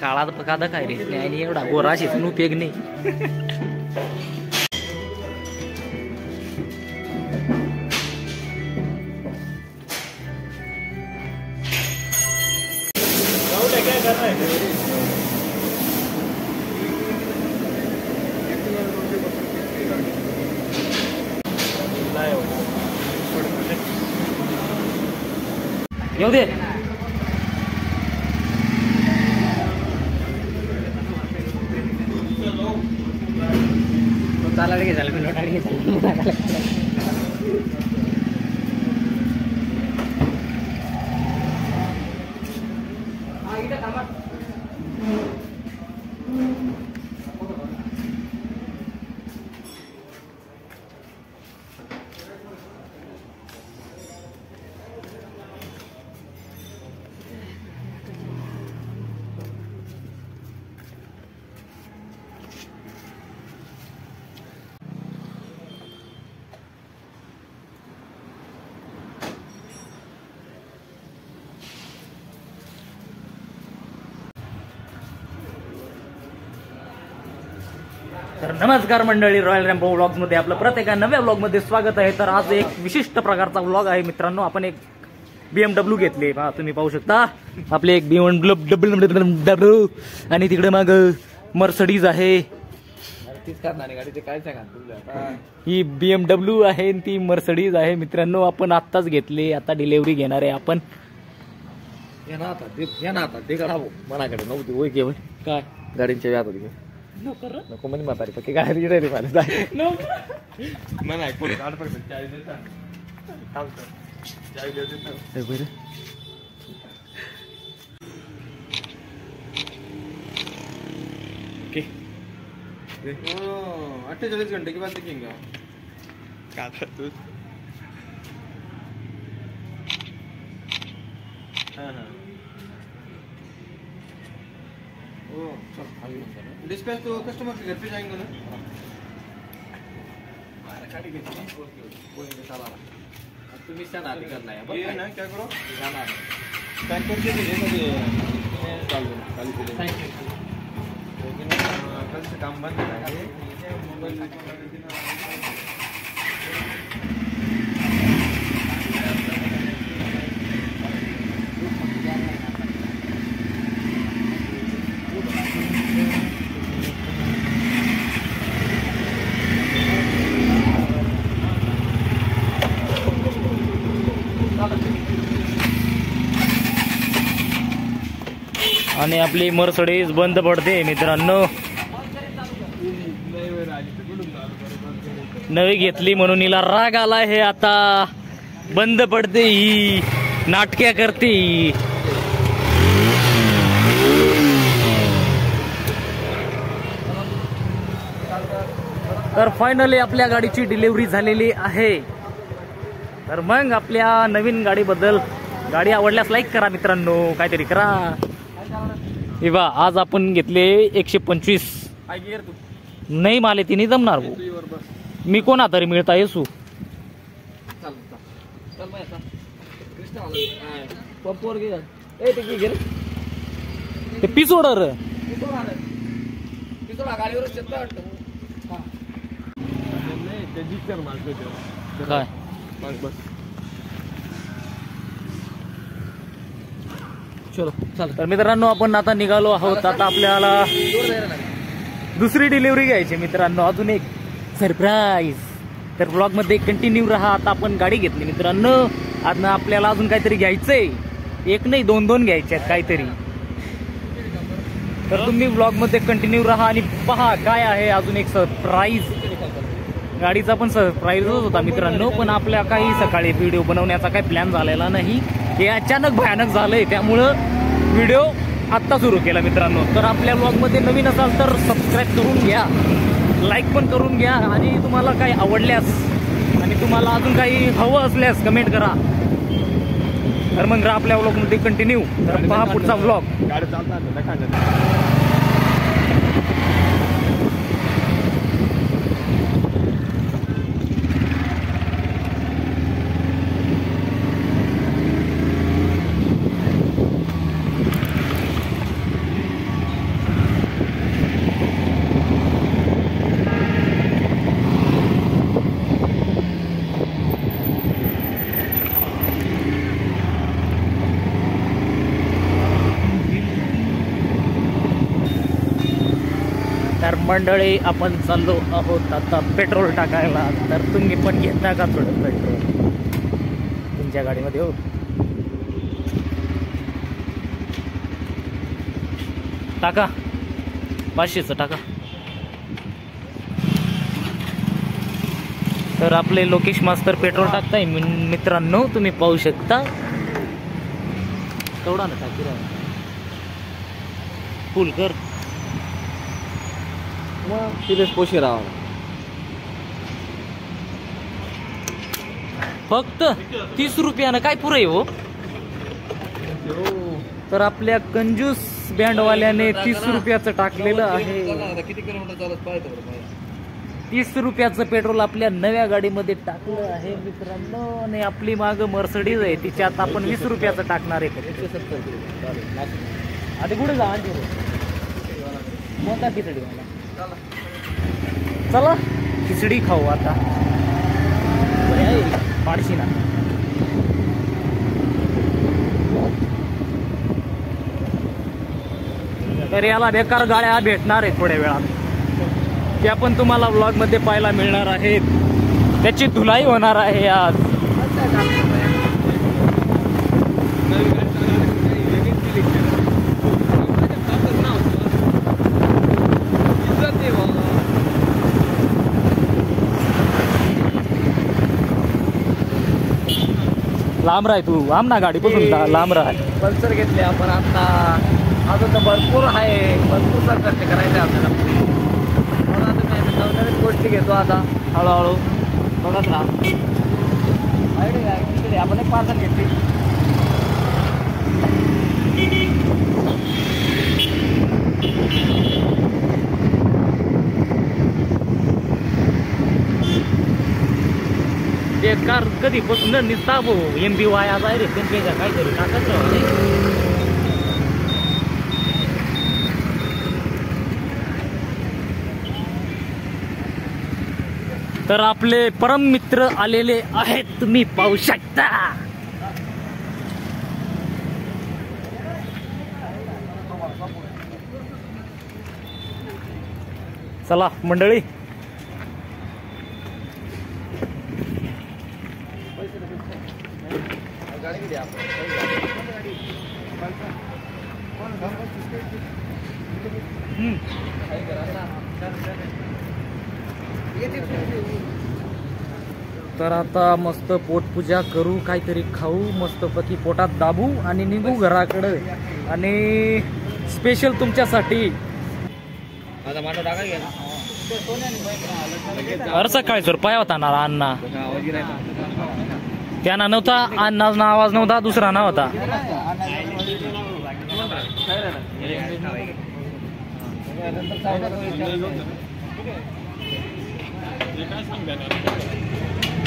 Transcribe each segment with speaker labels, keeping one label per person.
Speaker 1: काळात पकादा काय रे आणि एवढा गोरा शिकून उपयोग नाही. येऊ दे. चाला घे झालं नोटा घे तर नमस्कार मंडळी, रॉयल रॅम्बो व्लॉग्स मध्ये आपलं प्रत्येक नव्या व्लॉग मध्ये स्वागत आहे. तर आज एक विशिष्ट प्रकारचा व्लॉग आहे मित्रांनो. आपण एक BMW घेतली, पहा तुम्ही पाहू शकता. आपले एक BMW आणि तिकडे मग मर्सडीज आहे. ही BMW आहे, ती मर्सडीज आहे मित्रांनो. आपण आत्ताच घेतली, आता डिलिव्हरी घेणार आहे आपण. मनाकडे नव्हती काय गाडींच्या व्याज नको म्हणे म्हातारी पक्की गाडी रे मला
Speaker 2: ओके 48 घंटे के बाद देखेंगे क्या था तू. हाँ हाँ डिस्पैच तो कस्टमर के घर पे जाएंगे ना.
Speaker 1: तुम्ही सण आधी करणार
Speaker 2: ये ना क्या करो
Speaker 1: जाणार
Speaker 2: पैक करके दीजिए. कल से काम बंद है.
Speaker 1: आणि आपली मर्सडीज बंद पडते मित्रांनो. नवी घेतली म्हणून हिला राग आला हे. आता बंद पडते, ही नाटक्या करते. तर फायनली आपल्या गाडीची डिलिव्हरी झालेली आहे. तर मग आपल्या नवीन गाडीबद्दल, गाडी आवडल्यास लाईक करा मित्रांनो, काहीतरी करा. हे बा आज आपण घेतले 125. नाही माले ती नाही जमणार भाऊ. मी कोणा तरी मिळता येसू ते पीस ऑर्डर काय चलो चल. तर मित्रांनो आपण आता निघालो आहोत. आता आपल्याला दुसरी डिलिव्हरी घ्यायची मित्रांनो, अजून एक सरप्राईज. तर ब्लॉग मध्ये कंटिन्यू राहा. आता आपण गाडी घेतली मित्रांनो, आता आपल्याला अजून काहीतरी घ्यायचंय. एक नाही दोन घ्यायचे आहेत काहीतरी. तर तुम्ही ब्लॉग मध्ये कंटिन्यू राहा आणि पहा काय आहे अजून एक सरप्राईज. गाडीचा पण सरप्राईजच होता मित्रांनो, पण आपल्या काही सकाळी व्हिडिओ बनवण्याचा काही प्लॅन झालेला नाही. हे अचानक भयानक झालंय, त्यामुळं व्हिडिओ आत्ता सुरू केला मित्रांनो. तर आपल्या ब्लॉगमध्ये नवीन असाल तर सबस्क्राईब करून घ्या, लाईक पण करून घ्या. आणि तुम्हाला काही आवडल्यास आणि तुम्हाला अजून काही हवं असल्यास कमेंट करा. तर मग आपल्या ब्लॉगमध्ये कंटिन्यू. तर पहा पुढचा ब्लॉग.
Speaker 2: गाडी चालतात.
Speaker 1: तर मंडळी आपण चाललो आहोत आता पेट्रोल टाकायला. तर तुम्ही पण घेता का थोडं पेट्रोल तुमच्या गाडीमध्ये? हो, टाका 500चं टाका. तर आपले लोकेश मास्तर पेट्रोल टाकताय मित्रांनो, तुम्ही पाहू शकता. तेवढा ना टाकी फुल कर.
Speaker 2: तिथेच पोशी राहा.
Speaker 1: फक्त 30 रुपयानं काय पुरे हो. तर आपल्या कंजूस बँडवाल्याने 30 रुपयाचं टाकलेलं आहे.
Speaker 2: किती किलोमीटर चालत पाहिजे?
Speaker 1: 30 रुपयाचं पेट्रोल आपल्या नव्या गाडीमध्ये टाकलं आहे मित्रांनो. आणि आपली माग मर्सडीज आहे, तिच्यात आपण 20 रुपयाचं टाकणार आहे.
Speaker 2: 170 किलोमीटर.
Speaker 1: आता कुठे जा कोणता खिचडी मला? चला खिचडी खाऊ आता. पाडशी ना. तर याला बेकार गाड्या भेटणार आहेत थोड्या वेळात, त्या पण तुम्हाला व्लॉग मध्ये पाहायला मिळणार आहेत. त्याची धुलाई होणार आहे आज. लांब राह तू, आम ना गाडीपासून लांब राह.
Speaker 2: पल्सर घेतले आपण आता. अजून तर भरपूर आहे, भरपूर खर्च करायचा आपल्याला. आता मी नवनवीन गोष्टी घेतो आता हळूहळू. बघत राहा. आपण एक पार्सल घेतली.
Speaker 1: ते कार कधीपासून निसता भाऊ MB वाया जाय रे. त्यांच्या काहीतरी टाकत राहा. तर आपले परम मित्र आलेले आहेत, तुम्ही पाहू शकता. चला मंडळी, तर आता मस्त पोटपूजा करू, काहीतरी खाऊ, मस्तपैकी पोटात दाबू आणि निघू घराकडे. आणि स्पेशल तुमच्यासाठी अर्ज काय सर पाय होता ना अण्णा. त्यांना नव्हता अण्णाचा आवाज नव्हता, दुसरा नाव होता.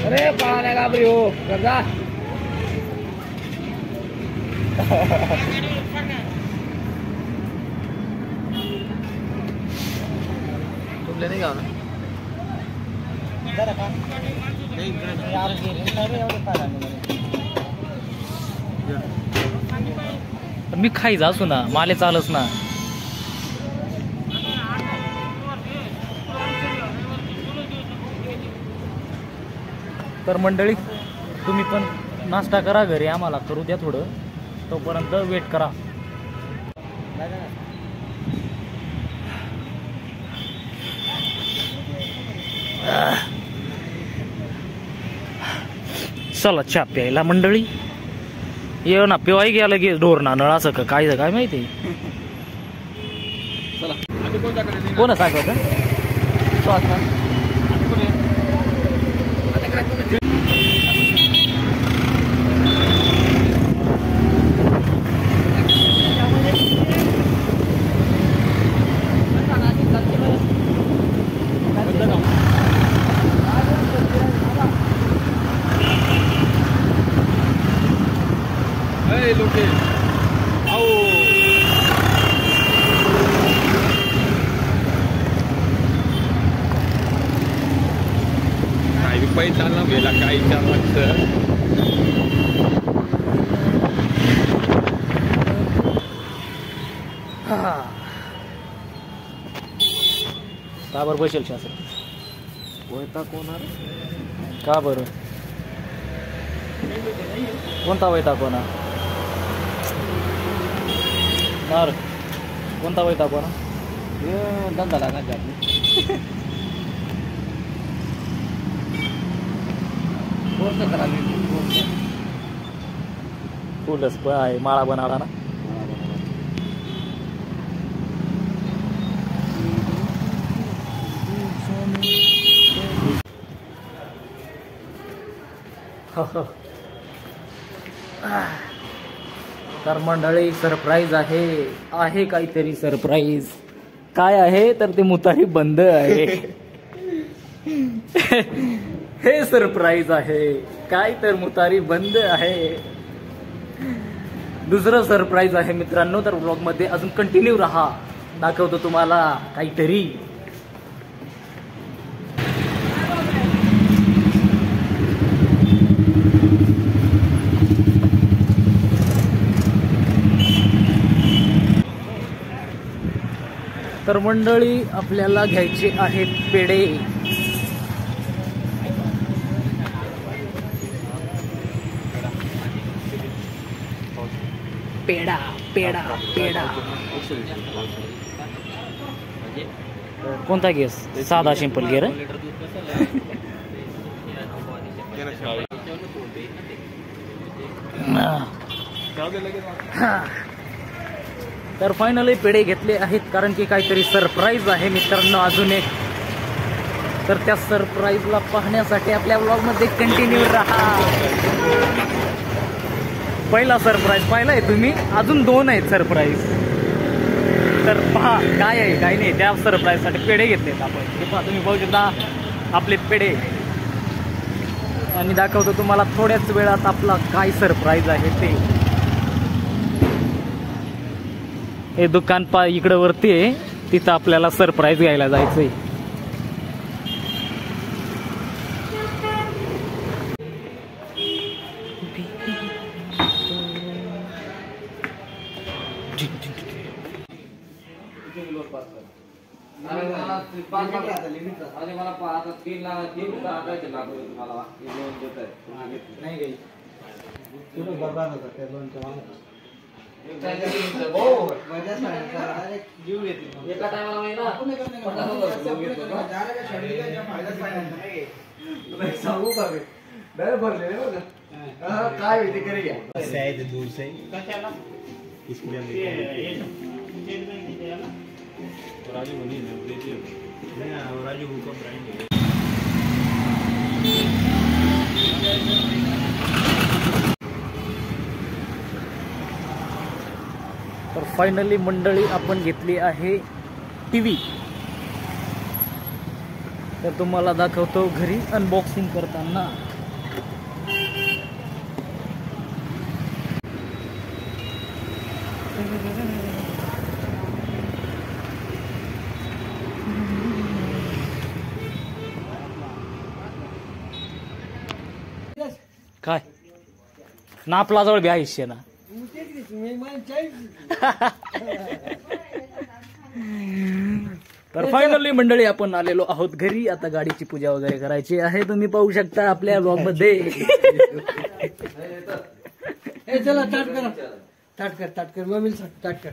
Speaker 2: अरे पाळण्या घाबरी हो गजा. तुमले नाही गाव
Speaker 1: मी खाई जासू ना, माले चालच ना. तर मंडळी तुम्ही पण नाश्ता करा घरी, आम्हाला करू द्या थोडं, तोपर्यंत वेट करा. चला चहा प्यायला मंडळी. ये ना पिवाई गेला की ढोर ना नळ असं का काय काय माहिती. कोण सांगत
Speaker 2: पैसा ना भेला काही चाललं.
Speaker 1: का बरं बसेल शास्त्र?
Speaker 2: वैताग होणार.
Speaker 1: का बरं? कोणता वैताग होणार? नार कोणता वैताग होणार?
Speaker 2: हे धंदा लागायचा आपली. कोर्स करायला
Speaker 1: फुलच आहे माळा बनाडा ना. तर मंडळी सरप्राईज आहे काहीतरी सरप्राईज. काय आहे तर ते मुतारी बंद आहे. हे सरप्राईज आहे. काय तर मुतारी बंद आहे. दुसरं सरप्राईज आहे मित्रांनो. तर व्लॉग मध्ये अजून कंटिन्यू राहा, दाखवतो तुम्हाला काहीतरी. तर मंडळी आपल्याला घ्यायचे आहेत पेढे. पेढा पेढा पेढा कोणता घेस? साधा सिंपल घे रे. तर फायनली पेढे घेतले आहेत, कारण की काहीतरी सरप्राईज आहे मित्रांनो अजून एक. तर त्या सरप्राईजला पाहण्यासाठी आपल्या व्लॉग मध्ये कंटिन्यू राहा. पहिला सरप्राईज पाहिलाय तुम्ही, अजून 2 आहेत सरप्राईज. तर पहा काय आहे काय नाही. त्या सरप्राईज साठी पेढे घेतलेत आपण. हे पहा तुम्ही बघू शकता आपले पेढे. आणि दाखवतो तुम्हाला थोड्याच वेळात आपला काय सरप्राईज आहे ते. हे दुकान इकडं वरती आहे, तिथं आपल्याला सरप्राईज घ्यायला जायचंय.
Speaker 2: सांगू का भरले काय होते करे घ्या. दूर से राजू
Speaker 1: तर फायनली मंडळी आपण घेतली आहे टीव्ही. तर तुम्हाला दाखवतो घरी अनबॉक्सिंग करताना. काय ना आपला जवळ बी आयुष्य ना. तर फायनली मंडळी आपण आलेलो आहोत घरी. आता गाडीची पूजा वगैरे करायची आहे, तुम्ही पाहू शकता आपल्या ब्लॉग मध्ये.
Speaker 2: चला ताट कर मम्मी ताट कर.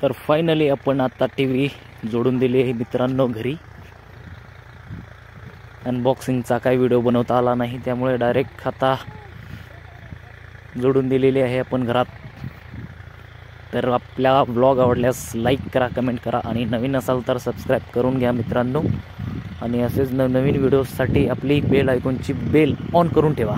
Speaker 1: तर फायनली आपण आता टी व्ही जोडून दिली आहे मित्रांनो घरी. अनबॉक्सिंगचा काही व्हिडिओ बनवता आला नाही, त्यामुळे डायरेक्ट आता जोडून दिलेली आहे आपण घरात. तर आपल्या ब्लॉग आवडल्यास लाईक करा, कमेंट करा आणि नवीन असाल तर सबस्क्राईब करून घ्या मित्रांनो. आणि असेच नवनवीन व्हिडिओसाठी आपली बेल आयकॉनची बेल ऑन करून ठेवा.